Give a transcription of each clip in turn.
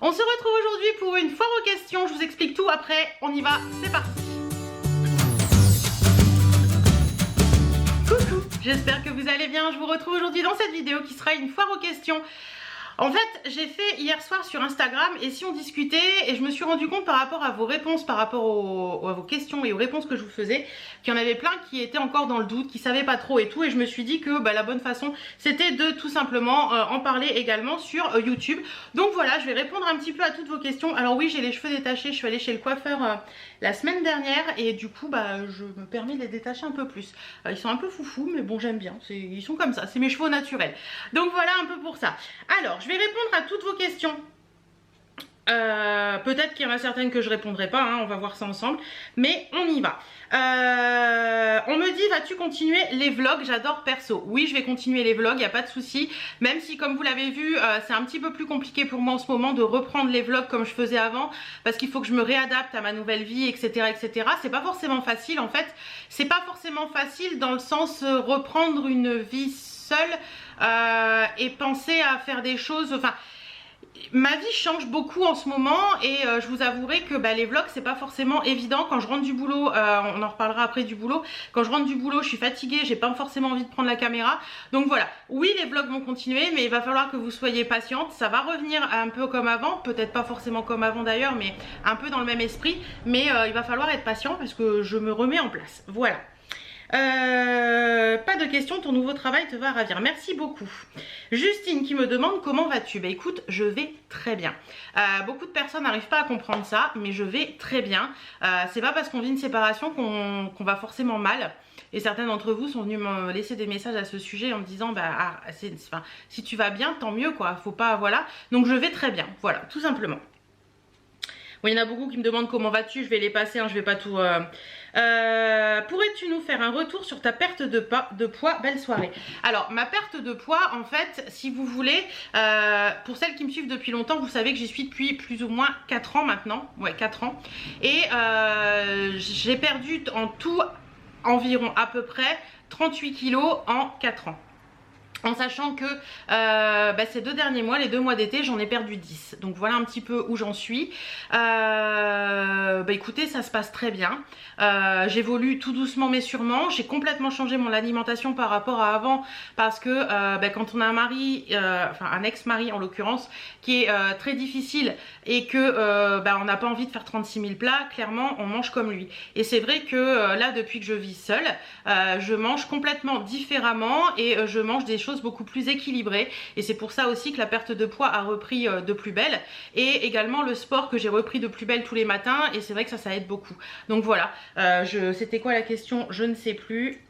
On se retrouve aujourd'hui pour une foire aux questions, je vous explique tout après, on y va, c'est parti. Coucou, j'espère que vous allez bien, je vous retrouve aujourd'hui dans cette vidéo qui sera une foire aux questions. En fait, j'ai fait hier soir sur Instagram et si on discutait et je me suis rendu compte par rapport à vos réponses, par rapport à vos questions et aux réponses que je vous faisais, qu'il y en avait plein qui étaient encore dans le doute, qui savaient pas trop et tout, et je me suis dit que la bonne façon c'était de tout simplement en parler également sur YouTube. Donc voilà, je vais répondre un petit peu à toutes vos questions. Alors oui, j'ai les cheveux détachés, je suis allée chez le coiffeur la semaine dernière et du coup je me permets de les détacher un peu plus. Ils sont un peu foufous mais bon, j'aime bien, ils sont comme ça, c'est mes cheveux naturels. Donc voilà un peu pour ça. Alors je vais répondre à toutes vos questions. Peut-être qu'il y en a certaines que je répondrai pas, hein, on va voir ça ensemble, mais on y va. On me dit, vas-tu continuer les vlogs? J'adore perso. Oui, je vais continuer les vlogs, il n'y a pas de souci. Même si, comme vous l'avez vu, c'est un petit peu plus compliqué pour moi en ce moment de reprendre les vlogs comme je faisais avant, parce qu'il faut que je me réadapte à ma nouvelle vie, etc., etc. C'est pas forcément facile, en fait. C'est pas forcément facile dans le sens reprendre une vie seule et penser à faire des choses. Enfin, ma vie change beaucoup en ce moment et je vous avouerai que les vlogs c'est pas forcément évident. Quand je rentre du boulot, on en reparlera après du boulot, quand je rentre du boulot je suis fatiguée, j'ai pas forcément envie de prendre la caméra. Donc voilà, oui les vlogs vont continuer mais il va falloir que vous soyez patiente. Ça va revenir un peu comme avant, peut-être pas forcément comme avant d'ailleurs, mais un peu dans le même esprit. Mais il va falloir être patient parce que je me remets en place, voilà. Pas de questions, ton nouveau travail te va ravir. Merci beaucoup. Justine qui me demande comment vas-tu? Écoute, je vais très bien. Beaucoup de personnes n'arrivent pas à comprendre ça, mais je vais très bien. C'est pas parce qu'on vit une séparation qu'on va forcément mal. Et certains d'entre vous sont venus me laisser des messages à ce sujet en me disant si tu vas bien, tant mieux quoi. Faut pas, voilà. Donc je vais très bien, voilà, tout simplement. Bon, il y en a beaucoup qui me demandent comment vas-tu, je vais les passer, hein, je vais pas tout... pourrais-tu nous faire un retour sur ta perte de poids? Belle soirée. Alors, ma perte de poids, en fait, si vous voulez, pour celles qui me suivent depuis longtemps, vous savez que j'y suis depuis plus ou moins 4 ans maintenant. Ouais, 4 ans. Et j'ai perdu en tout environ à peu près 38 kilos en 4 ans. En sachant que ces 2 derniers mois, les 2 mois d'été, j'en ai perdu 10. Donc voilà un petit peu où j'en suis. Écoutez, ça se passe très bien. J'évolue tout doucement mais sûrement. J'ai complètement changé mon alimentation par rapport à avant. Parce que quand on a un mari, enfin un ex-mari en l'occurrence, qui est très difficile et que on n'a pas envie de faire 36 000 plats, clairement on mange comme lui. Et c'est vrai que là depuis que je vis seule, je mange complètement différemment et je mange des choses beaucoup plus équilibrées et c'est pour ça aussi que la perte de poids a repris de plus belle et également le sport que j'ai repris de plus belle tous les matins et c'est vrai que ça aide beaucoup. Donc voilà, c'était quoi la question? Je ne sais plus.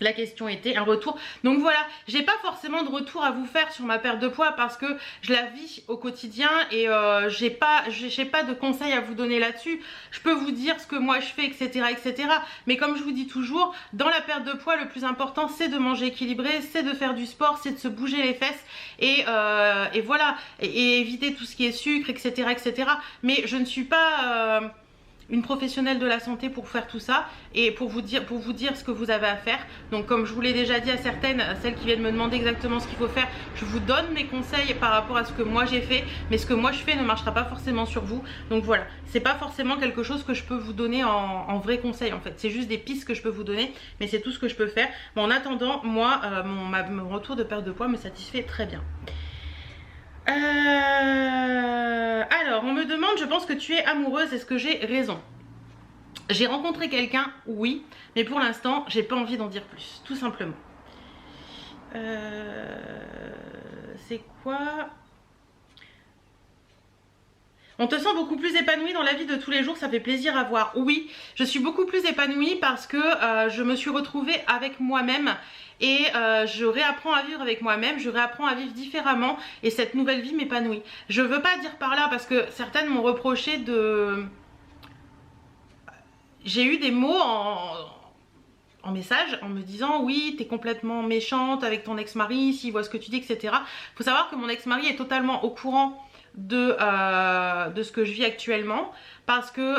La question était un retour. Donc voilà, j'ai pas forcément de retour à vous faire sur ma perte de poids parce que je la vis au quotidien et j'ai pas de conseils à vous donner là-dessus. Je peux vous dire ce que moi je fais, etc., etc. Mais comme je vous dis toujours, dans la perte de poids, le plus important c'est de manger équilibré, c'est de faire du sport, c'est de se bouger les fesses et voilà, et éviter tout ce qui est sucre, etc., etc. Mais je ne suis pas une professionnelle de la santé pour faire tout ça et pour vous dire ce que vous avez à faire. Donc comme je vous l'ai déjà dit à certaines, celles qui viennent me demander exactement ce qu'il faut faire, je vous donne mes conseils par rapport à ce que moi j'ai fait, mais ce que moi je fais ne marchera pas forcément sur vous. Donc voilà, c'est pas forcément quelque chose que je peux vous donner en vrai conseil en fait, c'est juste des pistes que je peux vous donner, mais c'est tout ce que je peux faire. Bon, en attendant, moi mon retour de perte de poids me satisfait très bien. Alors, on me demande, je pense que tu es amoureuse, est-ce que j'ai raison? J'ai rencontré quelqu'un, oui, mais pour l'instant, j'ai pas envie d'en dire plus, tout simplement. C'est quoi? On te sent beaucoup plus épanouie dans la vie de tous les jours, ça fait plaisir à voir. Oui, je suis beaucoup plus épanouie parce que je me suis retrouvée avec moi-même et je réapprends à vivre avec moi-même, je réapprends à vivre différemment et cette nouvelle vie m'épanouit. Je veux pas dire par là parce que certaines m'ont reproché de... J'ai eu des mots en message en me disant oui t'es complètement méchante avec ton ex-mari s'il voit ce que tu dis, etc. Faut savoir que mon ex-mari est totalement au courant de ce que je vis actuellement parce que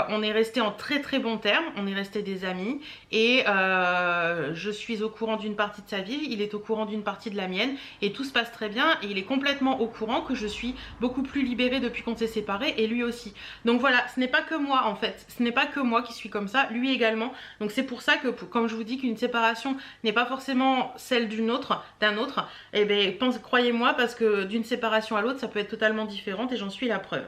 on est resté en très très bons termes, on est resté des amis et je suis au courant d'une partie de sa vie, il est au courant d'une partie de la mienne et tout se passe très bien et il est complètement au courant que je suis beaucoup plus libérée depuis qu'on s'est séparés et lui aussi. Donc voilà, ce n'est pas que moi en fait, ce n'est pas que moi qui suis comme ça, lui également. Donc c'est pour ça que, comme je vous dis, qu'une séparation n'est pas forcément celle d'un autre, et bien croyez-moi, parce que d'une séparation à l'autre ça peut être totalement différente et j'en suis la preuve.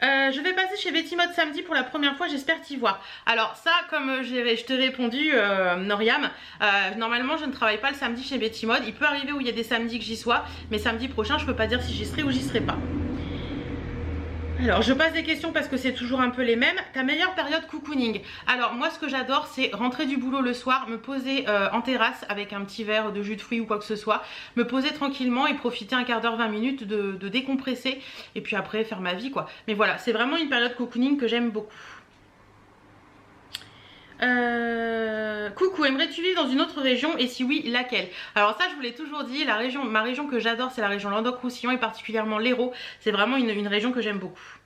Je vais passer chez Betty Mode samedi pour la première fois, j'espère t'y voir. Alors ça, comme je t'ai répondu, Noriam, normalement je ne travaille pas le samedi chez Betty Mode. Il peut arriver où il y a des samedis que j'y sois, mais samedi prochain je peux pas dire si j'y serai ou j'y serai pas. Alors je passe des questions parce que c'est toujours un peu les mêmes. Ta meilleure période cocooning? Alors moi ce que j'adore c'est rentrer du boulot le soir, me poser en terrasse avec un petit verre de jus de fruits ou quoi que ce soit, me poser tranquillement et profiter un quart d'heure, 20 minutes de décompresser et puis après faire ma vie quoi. Mais voilà, c'est vraiment une période cocooning que j'aime beaucoup. Coucou, aimerais-tu vivre dans une autre région et si oui, laquelle? Alors ça je vous l'ai toujours dit, ma région que j'adore c'est la région Languedoc-Roussillon et particulièrement l'Hérault. C'est vraiment une région que j'aime beaucoup.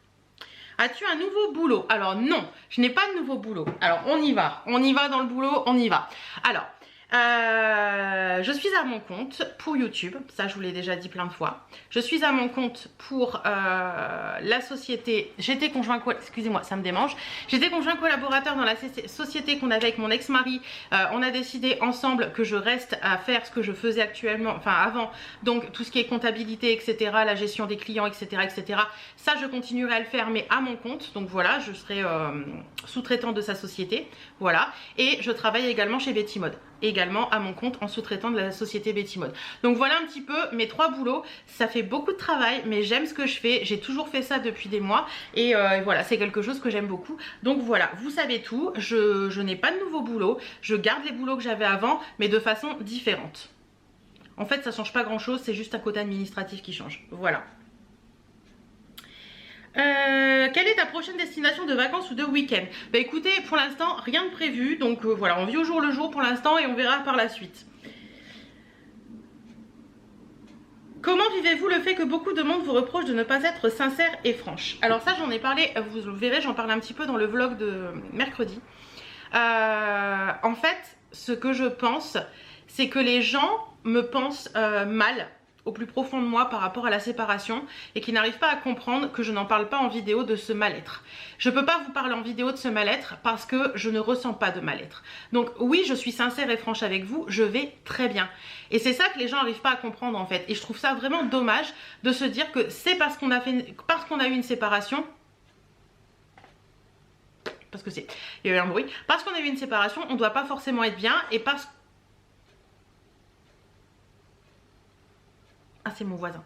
As-tu un nouveau boulot? Alors non, je n'ai pas de nouveau boulot. Alors on y va dans le boulot, on y va. Alors, je suis à mon compte pour YouTube, ça je vous l'ai déjà dit plein de fois. Je suis à mon compte pour la société, j'étais conjoint collaborateur dans la société qu'on avait avec mon ex-mari. On a décidé ensemble que je reste à faire ce que je faisais actuellement, enfin avant, donc tout ce qui est comptabilité, etc., la gestion des clients, etc., etc. Ça je continuerai à le faire, mais à mon compte, donc voilà, je serai sous-traitant de sa société, voilà, et je travaille également chez Betty Mode. Également à mon compte en sous-traitant de la société Betty Mode. Donc voilà un petit peu mes 3 boulots. Ça fait beaucoup de travail mais j'aime ce que je fais. J'ai toujours fait ça depuis des mois et voilà, c'est quelque chose que j'aime beaucoup. Donc voilà, vous savez tout. Je n'ai pas de nouveau boulot. Je garde les boulots que j'avais avant mais de façon différente. En fait ça change pas grand chose, c'est juste un côté administratif qui change. Voilà. Quelle est ta prochaine destination de vacances ou de week-end? Bah écoutez, pour l'instant rien de prévu, donc voilà, on vit au jour le jour pour l'instant et on verra par la suite. Comment vivez-vous le fait que beaucoup de monde vous reproche de ne pas être sincère et franche? Alors ça j'en ai parlé, vous verrez, j'en parle un petit peu dans le vlog de mercredi. En fait, ce que je pense, c'est que les gens me pensent mal au plus profond de moi par rapport à la séparation et qui n'arrivent pas à comprendre que je n'en parle pas en vidéo de ce mal-être. Je peux pas vous parler en vidéo de ce mal-être parce que je ne ressens pas de mal-être. Donc oui, je suis sincère et franche avec vous, je vais très bien. Et c'est ça que les gens n'arrivent pas à comprendre en fait. Et je trouve ça vraiment dommage de se dire que c'est parce qu'on a eu une séparation. Parce que il y a eu un bruit. Parce qu'on a eu une séparation, on ne doit pas forcément être bien et parce que ah, c'est mon voisin.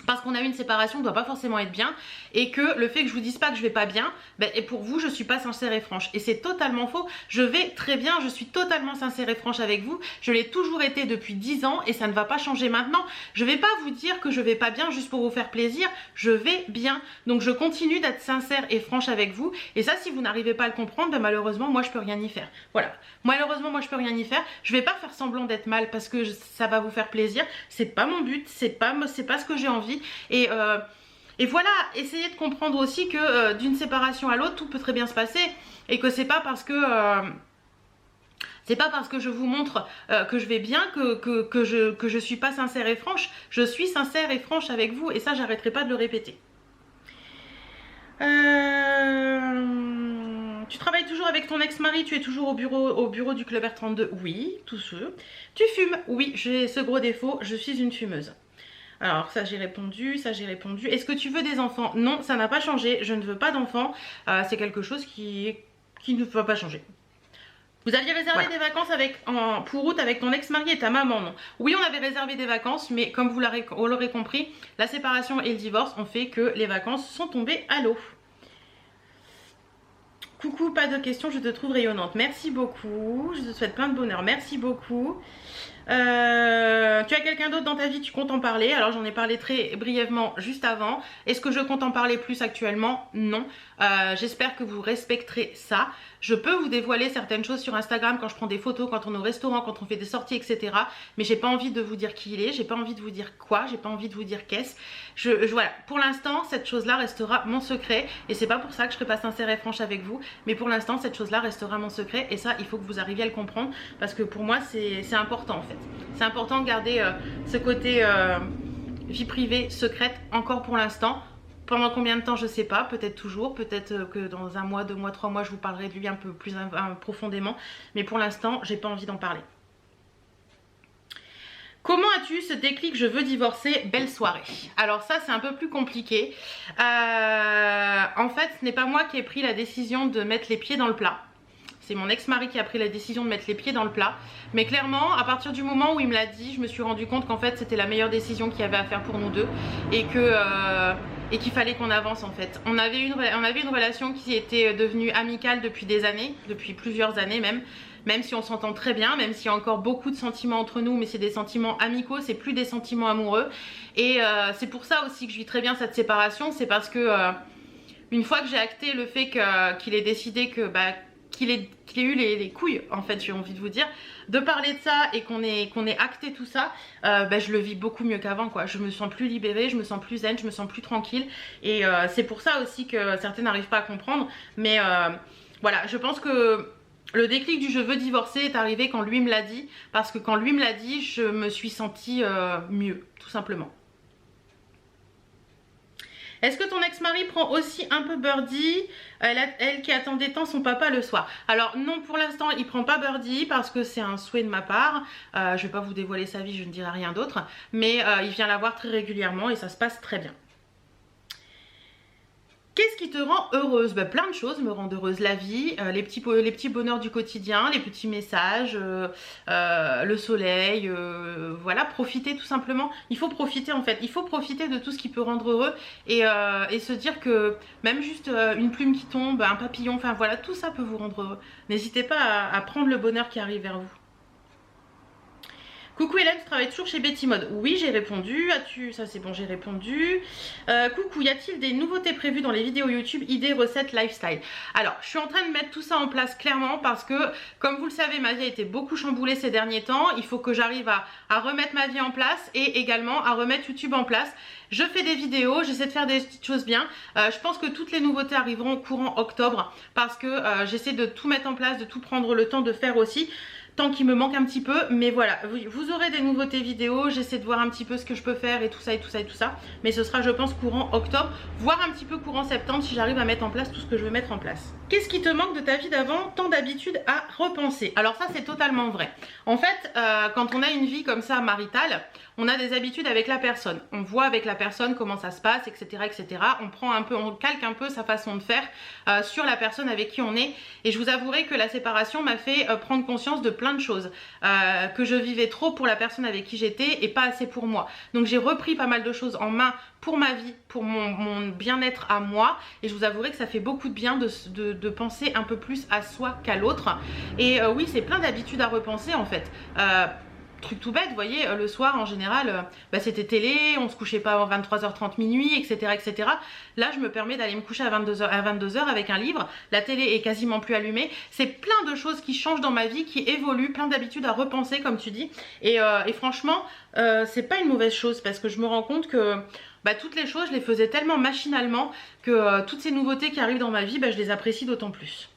Parce qu'on a eu une séparation, on ne doit pas forcément être bien et que le fait que je vous dise pas que je vais pas bien, ben, et pour vous je suis pas sincère et franche et c'est totalement faux. Je vais très bien, je suis totalement sincère et franche avec vous, je l'ai toujours été depuis 10 ans et ça ne va pas changer maintenant. Je vais pas vous dire que je vais pas bien juste pour vous faire plaisir, je vais bien, donc je continue d'être sincère et franche avec vous et ça si vous n'arrivez pas à le comprendre, ben, malheureusement moi je peux rien y faire. Voilà, malheureusement moi je peux rien y faire, je vais pas faire semblant d'être mal parce que ça va vous faire plaisir, c'est pas mon but, c'est pas ce que j'ai envie. Et voilà, essayez de comprendre aussi que d'une séparation à l'autre, tout peut très bien se passer et que c'est pas parce que je vous montre que je vais bien que je suis pas sincère et franche. Je suis sincère et franche avec vous et ça j'arrêterai pas de le répéter. Tu travailles toujours avec ton ex-mari, tu es toujours au bureau du Club R32? Oui, tous ceux. Tu fumes? Oui, j'ai ce gros défaut, je suis une fumeuse. Alors ça j'ai répondu, ça j'ai répondu. Est-ce que tu veux des enfants? Non, ça n'a pas changé, je ne veux pas d'enfants. C'est quelque chose qui ne va pas changer. Vous aviez réservé des vacances pour août avec ton ex-mari et ta maman, non? Oui, on avait réservé des vacances, mais comme vous l'aurez compris, la séparation et le divorce ont fait que les vacances sont tombées à l'eau. Coucou, pas de questions, je te trouve rayonnante. Merci beaucoup, je te souhaite plein de bonheur, merci beaucoup. Tu as quelqu'un d'autre dans ta vie, tu comptes en parler. Alors j'en ai parlé très brièvement juste avant. Est-ce que je compte en parler plus actuellement? Non. J'espère que vous respecterez ça. Je peux vous dévoiler certaines choses sur Instagram quand je prends des photos, quand on est au restaurant, quand on fait des sorties, etc. Mais j'ai pas envie de vous dire qui il est, j'ai pas envie de vous dire quoi, j'ai pas envie de vous dire qu'est-ce. Voilà, pour l'instant, cette chose-là restera mon secret. Et c'est pas pour ça que je serai pas sincère et franche avec vous. Mais pour l'instant, cette chose-là restera mon secret. Et ça, il faut que vous arriviez à le comprendre. Parce que pour moi, c'est important en fait. C'est important de garder ce côté vie privée secrète encore pour l'instant. Pendant combien de temps, je sais pas, peut-être toujours, peut-être que dans 1 mois, 2 mois, 3 mois, je vous parlerai de lui un peu plus profondément. Mais pour l'instant, j'ai pas envie d'en parler. Comment as-tu eu ce déclic, je veux divorcer, belle soirée? Alors ça, c'est un peu plus compliqué. En fait, ce n'est pas moi qui ai pris la décision de mettre les pieds dans le plat. C'est mon ex-mari qui a pris la décision de mettre les pieds dans le plat. Mais clairement, à partir du moment où il me l'a dit, je me suis rendu compte qu'en fait, c'était la meilleure décision qu'il y avait à faire pour nous deux. Et qu'il fallait qu'on avance en fait. On avait une relation qui était devenue amicale depuis des années, depuis plusieurs années même si on s'entend très bien, même s'il y a encore beaucoup de sentiments entre nous, mais c'est des sentiments amicaux, c'est plus des sentiments amoureux. Et c'est pour ça aussi que je vis très bien cette séparation, c'est parce que une fois que j'ai acté le fait qu'il ait décidé que qu'il ait eu les couilles, en fait, j'ai envie de vous dire, de parler de ça et qu'on ait acté tout ça, je le vis beaucoup mieux qu'avant, quoi. Je me sens plus libérée, je me sens plus zen, je me sens plus tranquille. Et c'est pour ça aussi que certains n'arrivent pas à comprendre. Mais voilà, je pense que le déclic du je veux divorcer est arrivé quand lui me l'a dit. Parce que quand lui me l'a dit, je me suis sentie mieux, tout simplement. Est-ce que ton ex-mari prend aussi un peu Birdie, elle qui attendait tant son papa le soir? Alors non, pour l'instant il prend pas Birdie parce que c'est un souhait de ma part. Je vais pas vous dévoiler sa vie, je ne dirai rien d'autre. Mais il vient la voir très régulièrement et ça se passe très bien. Qu'est-ce qui te rend heureuse? Plein de choses me rendent heureuse. La vie, les petits bonheurs du quotidien, les petits messages, le soleil, voilà, profiter tout simplement. Il faut profiter en fait, il faut profiter de tout ce qui peut rendre heureux et se dire que même juste une plume qui tombe, un papillon, enfin voilà, tout ça peut vous rendre heureux. N'hésitez pas à prendre le bonheur qui arrive vers vous. Coucou Hélène, tu travailles toujours chez Betty Mode? Oui, j'ai répondu. As-tu... Ça c'est bon, j'ai répondu. Coucou, y a-t-il des nouveautés prévues dans les vidéos YouTube, idées, recettes, lifestyle? Alors, je suis en train de mettre tout ça en place clairement parce que, comme vous le savez, ma vie a été beaucoup chamboulée ces derniers temps. Il faut que j'arrive à remettre ma vie en place et également à remettre YouTube en place. Je fais des vidéos, j'essaie de faire des petites choses bien. Je pense que toutes les nouveautés arriveront courant octobre parce que j'essaie de tout mettre en place, de tout prendre le temps de faire aussi. Tant qu'il me manque un petit peu, mais voilà, vous aurez des nouveautés vidéo, j'essaie de voir un petit peu ce que je peux faire et tout ça et tout ça et tout ça, mais ce sera je pense courant octobre, voire un petit peu courant septembre si j'arrive à mettre en place tout ce que je veux mettre en place. Qu'est-ce qui te manque de ta vie d'avant? Tant d'habitude à repenser. Alors ça c'est totalement vrai. En fait, quand on a une vie comme ça maritale, on a des habitudes avec la personne, on voit avec la personne comment ça se passe, etc. etc. On prend un peu, on calque un peu sa façon de faire sur la personne avec qui on est, et je vous avouerai que la séparation m'a fait prendre conscience de plein de choses, que je vivais trop pour la personne avec qui j'étais et pas assez pour moi. Donc j'ai repris pas mal de choses en main pour ma vie, pour mon bien-être à moi, et je vous avouerai que ça fait beaucoup de bien de penser un peu plus à soi qu'à l'autre. Et oui, c'est plein d'habitudes à repenser en fait. Truc tout bête, vous voyez, le soir en général, c'était télé, on se couchait pas avant 23h30 minuit, etc. etc. Là, je me permets d'aller me coucher à 22h avec un livre, la télé est quasiment plus allumée. C'est plein de choses qui changent dans ma vie, qui évoluent, plein d'habitudes à repenser, comme tu dis. Et franchement, c'est pas une mauvaise chose parce que je me rends compte que toutes les choses, je les faisais tellement machinalement que toutes ces nouveautés qui arrivent dans ma vie, je les apprécie d'autant plus.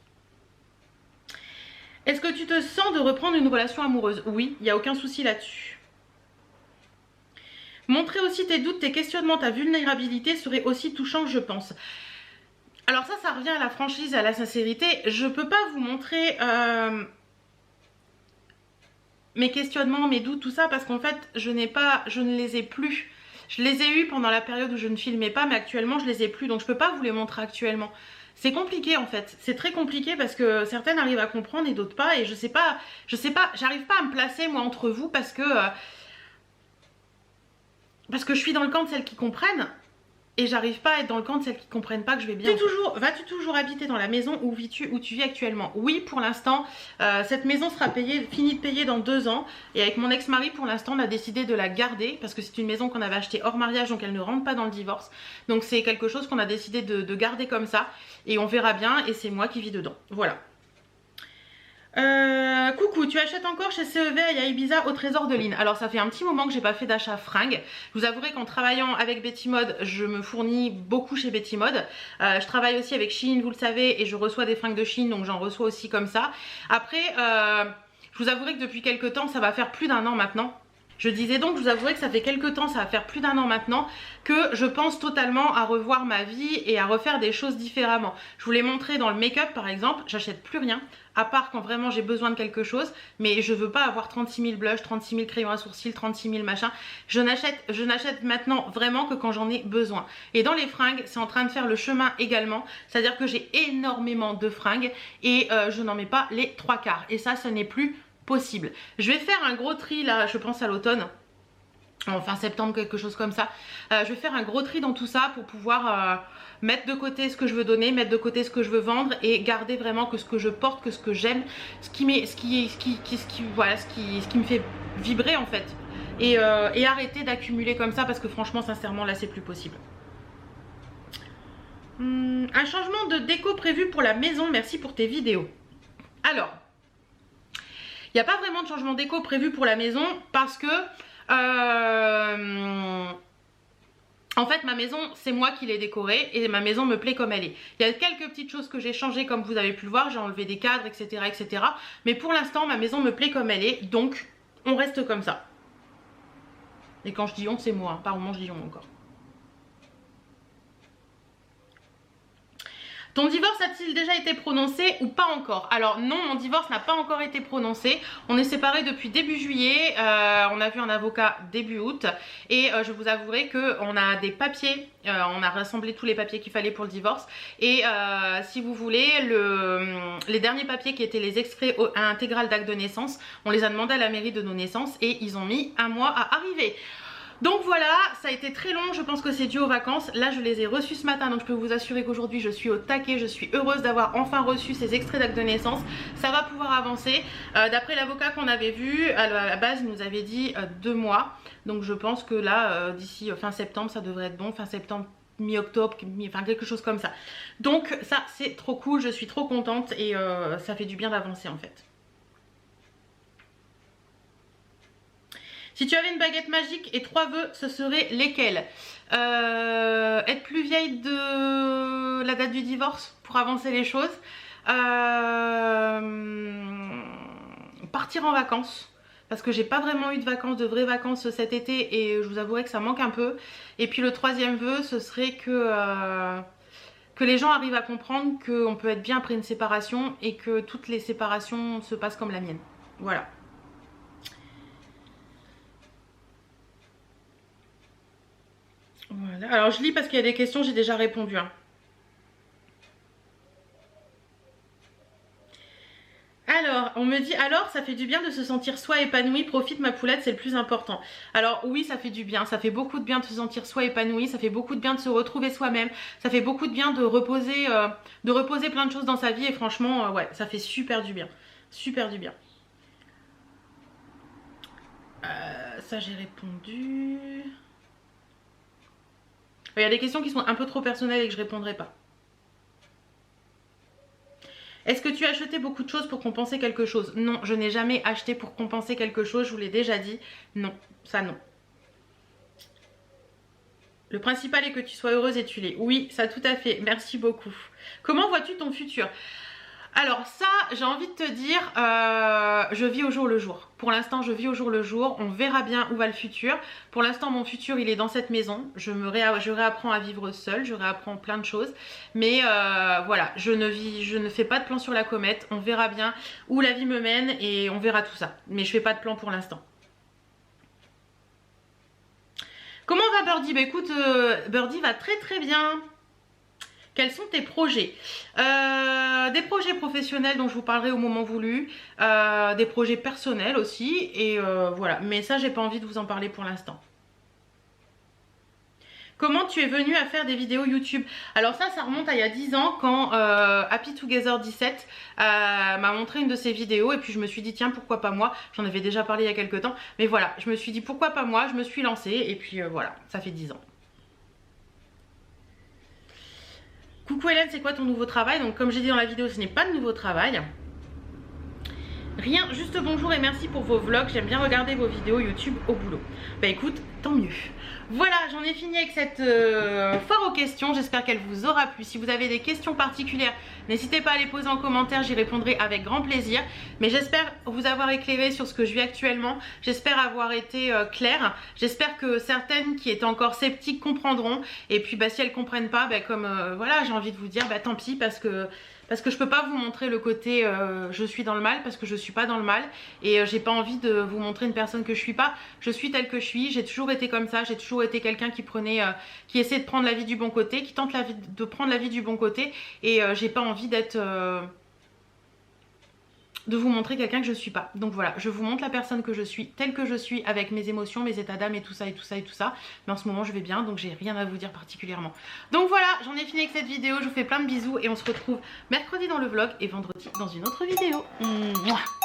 Est-ce que tu te sens de reprendre une relation amoureuse? Oui, il n'y a aucun souci là-dessus. Montrer aussi tes doutes, tes questionnements, ta vulnérabilité serait aussi touchant, je pense. Alors ça revient à la franchise, à la sincérité. Je peux pas vous montrer mes questionnements, mes doutes, tout ça, parce qu'en fait, je ne les ai plus. Je les ai eus pendant la période où je ne filmais pas, mais actuellement, je les ai plus. Donc je peux pas vous les montrer actuellement. C'est compliqué en fait, c'est très compliqué parce que certaines arrivent à comprendre et d'autres pas, et je sais pas, j'arrive pas à me placer moi entre vous parce que je suis dans le camp de celles qui comprennent, et j'arrive pas à être dans le camp de celles qui comprennent pas que je vais bien. Vas-tu toujours habiter dans la maison où tu vis actuellement? Oui, pour l'instant. Cette maison sera finie de payer dans 2 ans. Et avec mon ex-mari, pour l'instant, on a décidé de la garder parce que c'est une maison qu'on avait achetée hors mariage, donc elle ne rentre pas dans le divorce. Donc c'est quelque chose qu'on a décidé de garder comme ça. Et on verra bien, et c'est moi qui vis dedans. Voilà. Coucou, tu achètes encore chez CEV et à Ibiza au Trésor de Lynn? Alors ça fait un petit moment que j'ai pas fait d'achat fringues. Je vous avouerai qu'en travaillant avec Betty Mode, je me fournis beaucoup chez Betty Mode. Je travaille aussi avec Shein, vous le savez, et je reçois des fringues de Shein, donc j'en reçois aussi comme ça. Après, je vous avouerai que depuis quelques temps, ça va faire plus d'1 an maintenant. Je disais donc, je vous avouerai que ça fait quelques temps, ça va faire plus d'1 an maintenant, que je pense totalement à revoir ma vie et à refaire des choses différemment. Je vous l'ai montré dans le make-up par exemple, j'achète plus rien, à part quand vraiment j'ai besoin de quelque chose, mais je veux pas avoir 36 000 blushs, 36 000 crayons à sourcils, 36 000 machins. Je n'achète maintenant vraiment que quand j'en ai besoin. Et dans les fringues, c'est en train de faire le chemin également, c'est-à-dire que j'ai énormément de fringues et je n'en mets pas les 3/4. Et ça, ce n'est plus possible. Je vais faire un gros tri là, je pense à l'automne, en fin septembre, quelque chose comme ça. Je vais faire un gros tri dans tout ça pour pouvoir mettre de côté ce que je veux donner, mettre de côté ce que je veux vendre et garder vraiment que ce que je porte, que ce que j'aime, ce qui me fait vibrer en fait. Et arrêter d'accumuler comme ça parce que franchement, sincèrement, là c'est plus possible. Un changement de déco prévu pour la maison, merci pour tes vidéos. Alors, il n'y a pas vraiment de changement déco prévu pour la maison parce que en fait ma maison c'est moi qui l'ai décorée et ma maison me plaît comme elle est. Il y a quelques petites choses que j'ai changées comme vous avez pu le voir, j'ai enlevé des cadres etc. Mais pour l'instant ma maison me plaît comme elle est, donc on reste comme ça. Et quand je dis on c'est moi, par moment je dis on encore. Ton divorce a-t-il déjà été prononcé ou pas encore? Alors non, mon divorce n'a pas encore été prononcé. On est séparés depuis début juillet. On a vu un avocat début août. Et je vous avouerai qu'on a des papiers. On a rassemblé tous les papiers qu'il fallait pour le divorce. Et si vous voulez, les derniers papiers qui étaient les extraits intégrales d'acte de naissance, on les a demandés à la mairie de nos naissances et ils ont mis 1 mois à arriver. Donc voilà, ça a été très long, je pense que c'est dû aux vacances. Là je les ai reçus ce matin, donc je peux vous assurer qu'aujourd'hui je suis au taquet. Je suis heureuse d'avoir enfin reçu ces extraits d'acte de naissance. Ça va pouvoir avancer. D'après l'avocat qu'on avait vu, à la base il nous avait dit 2 mois. Donc je pense que là, d'ici fin septembre, ça devrait être bon. Fin septembre, mi-octobre, enfin quelque chose comme ça. Donc ça c'est trop cool, je suis trop contente et ça fait du bien d'avancer en fait. Si tu avais une baguette magique et 3 vœux, ce seraient lesquels? Être plus vieille de la date du divorce pour avancer les choses. Partir en vacances. Parce que j'ai pas vraiment eu de vacances, de vraies vacances cet été et je vous avouerai que ça manque un peu. Et puis le 3e vœu, ce serait que les gens arrivent à comprendre qu'on peut être bien après une séparation et que toutes les séparations se passent comme la mienne. Voilà. Voilà. Alors je lis parce qu'il y a des questions, j'ai déjà répondu. Hein. Alors, on me dit, alors ça fait du bien de se sentir soi épanoui, profite ma poulette, c'est le plus important. Alors oui, ça fait du bien, ça fait beaucoup de bien de se sentir soi épanoui, ça fait beaucoup de bien de se retrouver soi-même, ça fait beaucoup de bien de reposer plein de choses dans sa vie et franchement, ouais, ça fait super du bien, super du bien. Ça j'ai répondu... Il y a des questions qui sont un peu trop personnelles et que je répondrai pas. Est-ce que tu as acheté beaucoup de choses pour compenser quelque chose? Non, je n'ai jamais acheté pour compenser quelque chose, je vous l'ai déjà dit. Non, ça non. Le principal est que tu sois heureuse et tu l'es. Oui, ça tout à fait, merci beaucoup. Comment vois-tu ton futur? Alors ça, j'ai envie de te dire, je vis au jour le jour. Pour l'instant, je vis au jour le jour. On verra bien où va le futur. Pour l'instant, mon futur, il est dans cette maison. Je réapprends à vivre seule. Je réapprends plein de choses. Mais voilà, je ne fais pas de plan sur la comète. On verra bien où la vie me mène et on verra tout ça. Mais je fais pas de plan pour l'instant. Comment va Birdie? Bah écoute, Birdie va très très bien. Quels sont tes projets? Des projets professionnels dont je vous parlerai au moment voulu, des projets personnels aussi, et voilà. Mais ça, j'ai pas envie de vous en parler pour l'instant. Comment tu es venue à faire des vidéos YouTube? Alors ça remonte à il y a 10 ans quand Happy Together 17 m'a montré une de ses vidéos et puis je me suis dit tiens pourquoi pas moi, j'en avais déjà parlé il y a quelques temps mais voilà, je me suis dit pourquoi pas moi, je me suis lancée et puis voilà, ça fait 10 ans. Coucou Hélène, c'est quoi ton nouveau travail? Donc comme j'ai dit dans la vidéo, ce n'est pas de nouveau travail. Rien, juste bonjour et merci pour vos vlogs, j'aime bien regarder vos vidéos YouTube au boulot. Bah écoute, tant mieux. Voilà, j'en ai fini avec cette foire aux questions, j'espère qu'elle vous aura plu. Si vous avez des questions particulières, n'hésitez pas à les poser en commentaire, j'y répondrai avec grand plaisir. Mais j'espère vous avoir éclairé sur ce que je vis actuellement, j'espère avoir été claire. J'espère que certaines qui étaient encore sceptiques comprendront. Et puis bah, si elles ne comprennent pas, bah, comme voilà, j'ai envie de vous dire, bah, tant pis parce que je peux pas vous montrer le côté je suis dans le mal parce que je suis pas dans le mal et j'ai pas envie de vous montrer une personne que je suis pas. Je suis telle que je suis, j'ai toujours été comme ça, j'ai toujours été quelqu'un qui qui essaie de prendre la vie du bon côté, qui tente de prendre la vie du bon côté et j'ai pas envie d'être de vous montrer quelqu'un que je suis pas. Donc voilà, je vous montre la personne que je suis, telle que je suis, avec mes émotions, mes états d'âme et tout ça et tout ça et tout ça. Mais en ce moment je vais bien, donc j'ai rien à vous dire particulièrement. Donc voilà, j'en ai fini avec cette vidéo, je vous fais plein de bisous et on se retrouve mercredi dans le vlog et vendredi dans une autre vidéo. Mouah.